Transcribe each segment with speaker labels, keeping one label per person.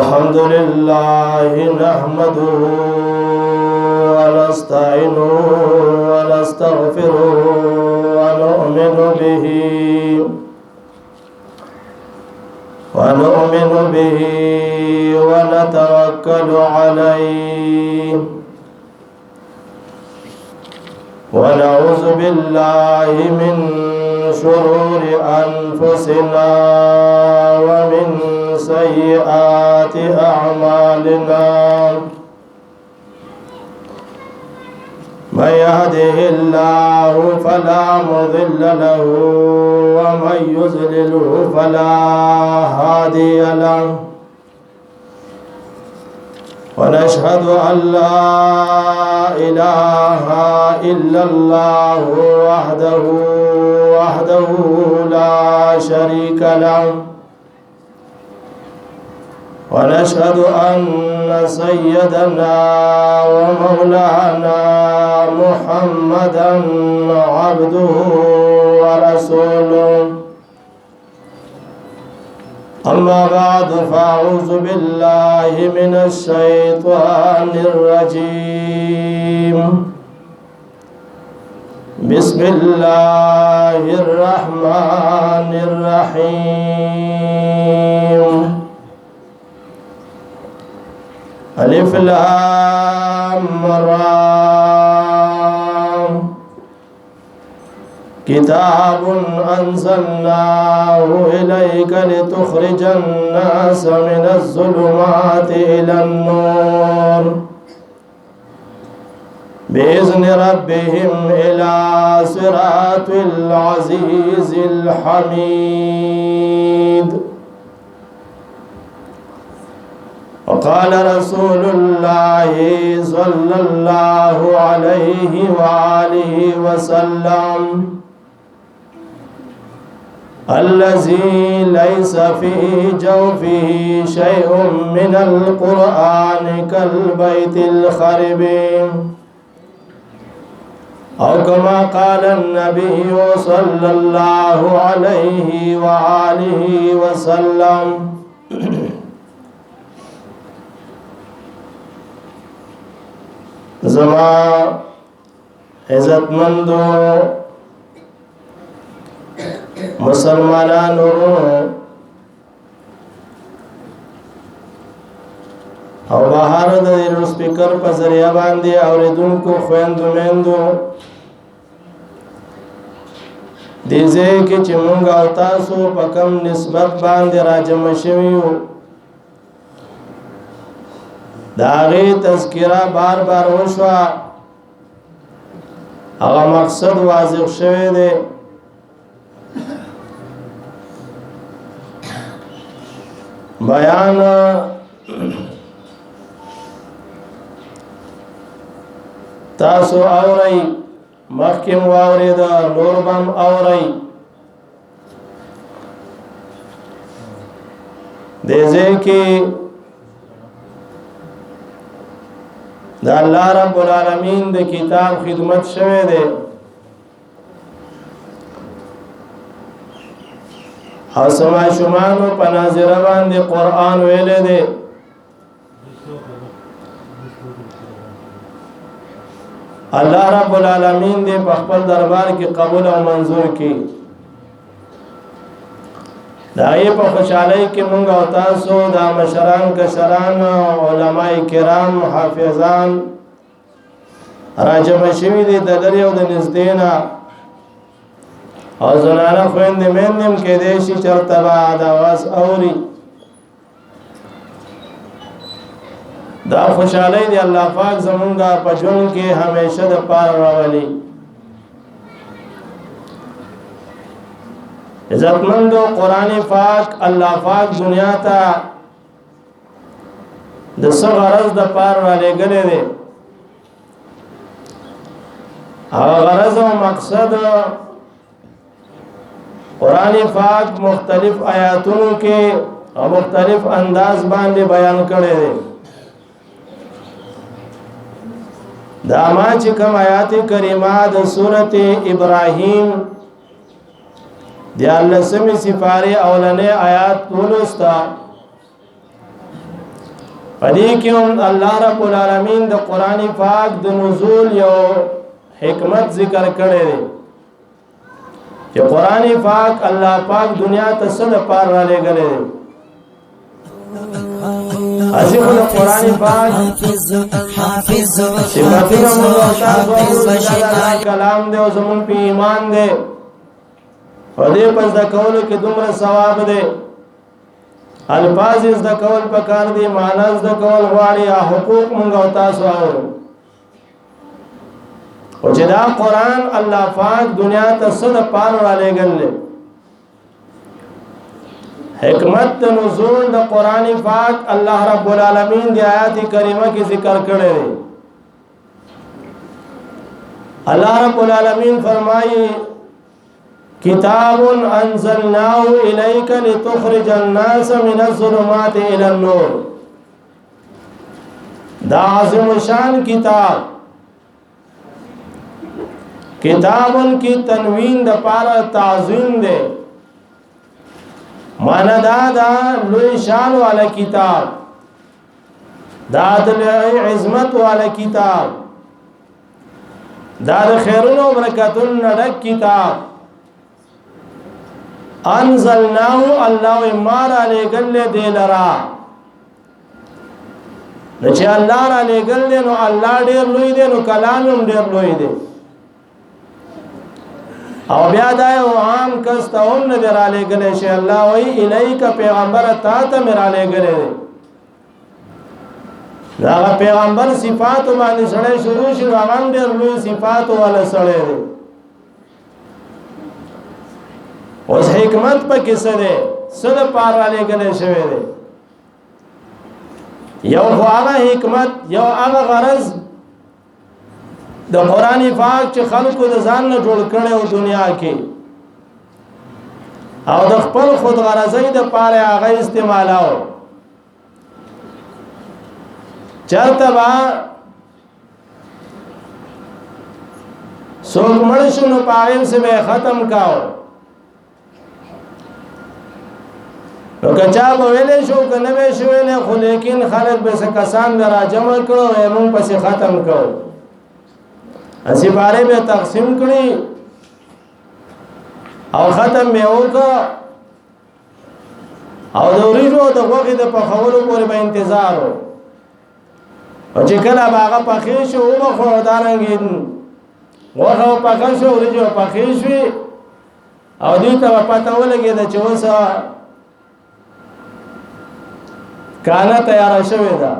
Speaker 1: الحمد لله نحمده ونستعينه ونستغفره ونؤمن به ونتوكل عليه ونعوذ بالله من شرور أنفسنا ومن سيئات أعمالنا من يهده الله فلا مضل له ومن يضلله فلا هادي له ونشهد أن لا إله إلا الله وحده لا شريك له ونشهد أن سيدنا ومولانا محمدا عبده ورسوله أما بعد فأعوذ بالله من الشيطان الرجيم بسم الله الرحمن الرحيم ألف لام را كتاب أنزلناه إليك لتخرج الناس من الظلمات إلى النور بإذن ربهم إلى صراط العزيز الحميد وقال رسول الله صلى الله عليه وآله وسلم الذي ليس في جوفه شيء من القرآن كالبيت الخرب أو كما قال النبي صلى الله عليه وآله وسلم زما عزت مندو مسلمانانو او بهر د سپیکر په ذریعہ باندې اوریدونکو خويندو میندو دیزه کې چې مونږ او تاسو په کم نسبت باندې راجم شویو داغی تذکرہ بار بار وشوا اغا مقصد واضح شوه ده بیان تاسو اوری مخکم واوری ده نور بم اوری دیزه کی دا الله رب العالمین د کتاب خدمت شوه ده او سما شمانو پناظره باندې قرآن ویلې ده الله رب العالمین دې په خپل دربار کې قبول او منظور کړي دایې په خوشحالۍ کې مونږ او تاسو دا مشران کشران علماء کرام حافظان راجم شوي دي د لرې او د نږدې نه او زنانه خویندې میندې هم کېدای شي چېرته به دا اواز اوري دا خوشحالۍ دی الله پاک زمونږ په ژوند کې همیشه د پاره راولي عزتمندو قرآن پاک الله پاک دنیا ته د څه غرض د پاره را لېږلی دی هغه غرض او مقصد قرآن پاک مختلف آیاتونو کې او مختلف انداز باندې بیان کړی دی دا ما چې کوم آیات کریمه د سورته ابراهیم دیالسمی سپاره اولنې آیات ولستا پدې کې هم الله رب العالمین د قران پاک د نزول یو حکمت ذکر کړی دی چې قران پاک الله پاک دنیا ته څه پار را لګلې عظیم القرآن پاک صفاتنا مولا کلام دے او زمون پی ایمان دے او دے پس دا کولو کی دمر ثواب دے الفاظ از دا کول پکار دی معنی از دا کول غواړي حقوق مونږ او تاسو اورو او چې دا قرآن الله پاک دنیا ته څه پار را لګل حکمت نزول د قرآن پاک الله رب العالمین دی آیات کریمه کی ذکر کړی دی الله رب العالمین فرمایي کتاب انزلناه الیک لتخرج الناس من الظلمات الى النور دا عظیم شان کتابن کی تنوین د پاره تعظیم دی مانا دا لوی شان والا کتاب دا عظمت والا کتاب دا خیرونو برکتون ندک کتاب انزلناو اللہ امارا لے گلے دے لرا نچے اللہ را لے گلے نو اللہ دیر لوی دے نو کلامیم دیر لوی دے او بیا دا یو عام کس ته هم نه را لګلې شي الله وی الیک پیغمبر تا ته را لګلې دا پیغمبر صفات باندې سره شروع شي هغه ډېر لوی صفات ولا سره دي اوس حکمت په کې سره سره پار را لګلې شوی دی یو هغه حکمت یو هغه غرض د قرآن پاک چې خلکو د ځان نه جوړ کړي او دنیا کې او د خپل خود غرضۍ د پاره هغه استعمالو چرته با څوک مړ شو نو پایم سے به ختم کاو نو کچا به ویلې شو کنه به شو نه خو لیکن خلک به څه کسان را جمع کړو موږ پسې ختم کړو اسی بارے میں تقسیم کری او ختم میں ہوگا او دوری جو دا وقت دا پخولو پوری با انتظار ہو او چکلا باغا پخیشو او بخور دارنگی وقت او پخیشو او ریجو پخیشوی او دیتا با پتاو لگی دا چوسا کانا تیارا شوی دا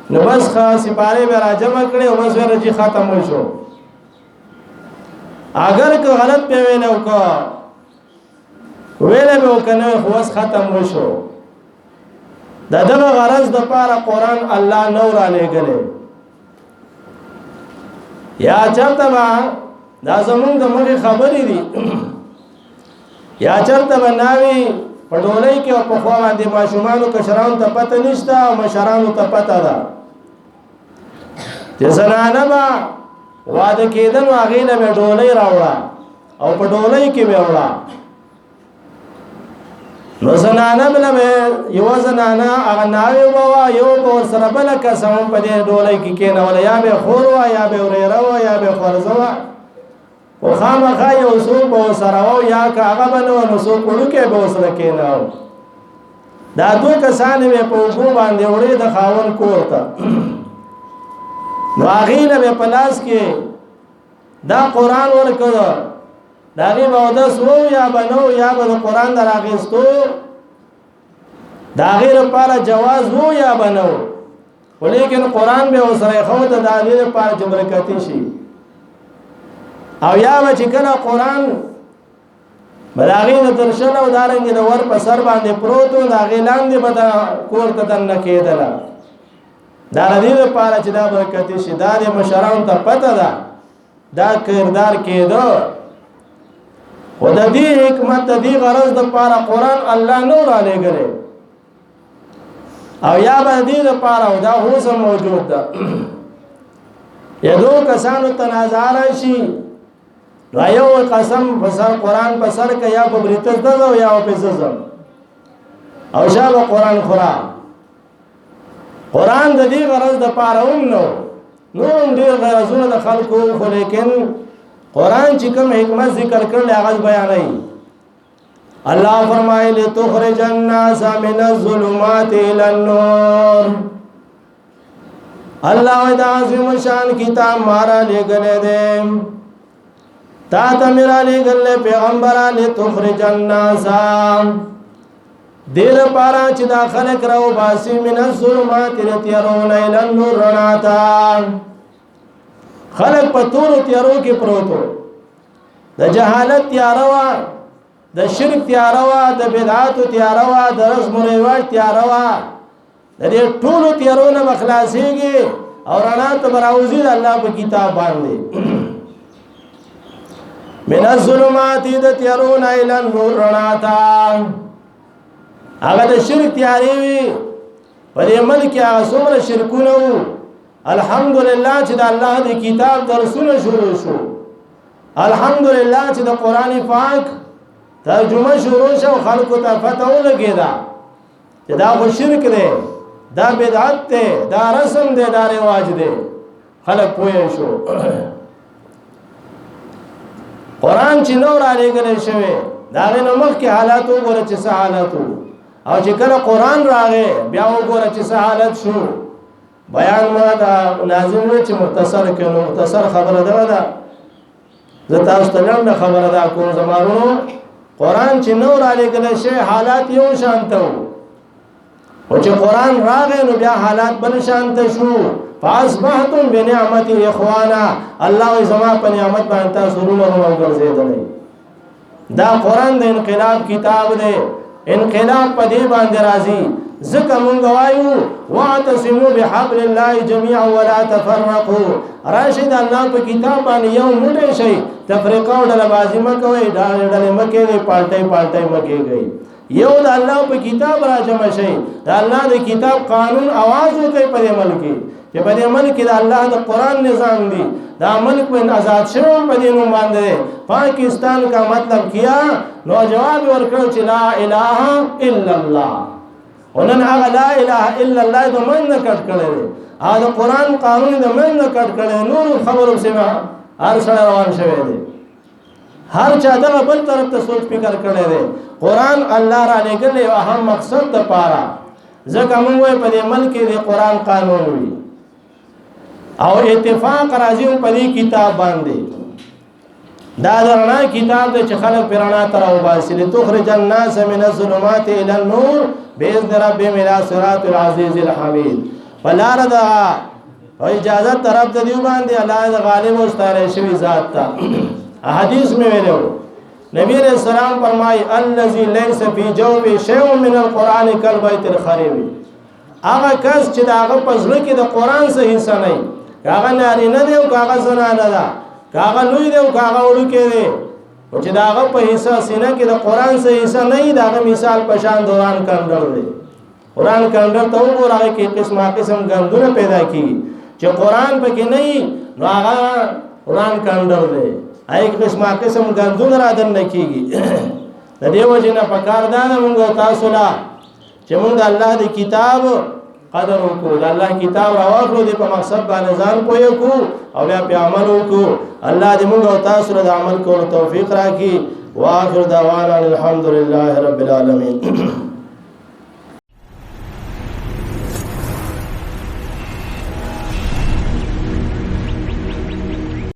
Speaker 1: نو بس سپاره به را جمع کړي او بس ورجی ختم وشو اگر که غلط په ویلو کو ویله به کنه خو بس ختم وشو دا دغه غرض د پاره قران الله نور علی غلې یا چرته با دا زمونږ د مخه خبرې دي یا چرته بناوي پډولای کې په خوا باندې ماشومان کشران ته پته نشته او مشران ته پته ده چې زنانه با واده کېدل هغه له ډولۍ راوړه او په ډولۍ کې به وړه نو زنانه بل یو زنانه هغه ناوي ووا یو په سره بل کسم په دې ډولۍ کې کېنه ولا یا به خور وا یا به ورېره وا یا به خورزوا او خامخا یو څو په سره وا یا هغه بنو نو څو کړو کې به سره کېنه دا دوه کسان په وګو باندې وړي د خاون کور ته نو هغه به پلاس کې دا قران ورکړه دا غي بودس وو یا بنو یا به قران دراغستو دا غیر لپاره جواز وو یا بنو ولیکن قران به وسره خو ته دا غیر لپاره جبرکتی شي او یا چې کله قران بلاغین درشل او دارنګ د ور په سر باندې پروتو دا غیلان دی به کور ته دن کېدل دا ردی لپاره چې دا برکت شي دا د مشران ته پته ده دا کردار کېدو خو د دې حکمت د دې غرض د لپاره قران الله نور علی غره او یا به دې لپاره دا هوس موجود ده یدو کسانو تنازع شي یو قسم بسر قران بسر ک یا په بریتز ده یا په ززم او شابه قران خورا قرآن د دې غرض د پاره هم نو نور ډیر غرضونه د خلکو خو لیکن قرآن چې کوم حکمت ذکر کړل هغه بیانوي الله فرمایي لتخرج الناس من الظلمات الى النور الله د عظیم شان کتاب مارا لګلې دې تا ته میرا لګلې پیغمبر لتخرج الناس دیر پارا چې دا خلق راو باسی من الظلمات لتيرون الى النور رناتا خلق په تور تیارو کې پروتو د جهالت تیاروا د شرک تیاروا د بدعات تیاروا د رسم و رواج تیاروا د دې ټول تیارونه مخلاصيږي او رڼا ته براوزي الله په کتاب باندې من الظلمات د تیارون الى النور رناتا هغه د شرک تیاری وي په دې ملک هغه څومره شرکونه وو الحمدلله چې د الله د کتاب درسونه شروع شو الحمدلله چې د قران پاک ترجمه شروع شو خلکو ته فتح ولګیدا چې دا خو شرک دی دا بدعت دی دا رسم دی دا رواج دی خلک پوه شو قران چې نور علی ګل شوی دا نو مخکې حالات وګوره چې څه حالات او چې کله قران راغی بیا وګوره چې څه حالت شو بیان ما دا لازم نه چې مختصر کړو مختصر خبره ده زه تاسو ته لنډه خبره ده کوم زمارو قران چې نور علی ګل شي حالات یو شانته او چې قران راغی نو بیا حالات بل شانته شو فاصبحتم بنعمت اخوانا الله زما په نعمت باندې تاسو ورونه وګرځیدل دا قران د انقلاب کتاب دی انقلاب په دې باندې راځي ځکه مونږ وایو واعتصموا بحبل الله جميعا ولا تفرقوا راشد الله په کتاب باندې یو موټی شي تفریقه او ډلبازي مکوئ ډلې مکه دی پالټي مکه گئی یو د الله په کتاب راجم شي د الله د کتاب قانون आवाज وکي په دې ملک چې په دې ملک د الله د قران نظام دی دا ملک په آزاد شوی په دې نوم باندې پاکستان کا مطلب کیا نو جواب ورکړ چې لا اله الا الله ونن هغه لا اله الا الله د من نه کټ کړي هغه قران قانون د من نه کټ کړي نور خبرو سیمه هر سره روان شوی دی هر چا دغه بل طرف ته سوچ فکر کړي دی قران الله را لګل یو اهم مقصد د پاره ځکه موږ په دې ملک د قران قانون وي او اتفاق راځي په دې کتاب باندې دا درنا کتاب د چې خلک پرانا تر او باسل تخرج الناس من الظلمات الى النور باذن ربهم الى صراط العزيز الحميد فلار دا او اجازه طرف ته دی باندې الله غالب او ستاره شوی ذات تا حدیث میں ویلو نبی علیہ السلام فرمای الذي ليس في جوف شيء من القران كالبيت الخريب هغه کس چې داغه پزړه کې د قران څخه حصہ نه کاغه ناری نه دی او کاغه زنانه ده کاغه لوی دی او کاغه وړو کې دی او چې داغه په حصہ سینه کې د قران څخه حصہ نه دی داغه مثال پشان دوران کندل دی قران کندل ته وګورئ کې قسم غندونه پیدا کیږي چې قران پکې نه نو هغه قران کندل دی ایک قسم غندونه را دن کیږي د دې وجه نه پکار ده موږ تاسو لا چې موږ د الله د کتاب قدر وکړو د الله کتاب راوړو د په مقصد باندې ځان پوهه کو او بیا په عمل وکړو الله دې موږ تاسو له عمل کولو توفیق راکړي واخر دعوانا الحمدلله رب العالمین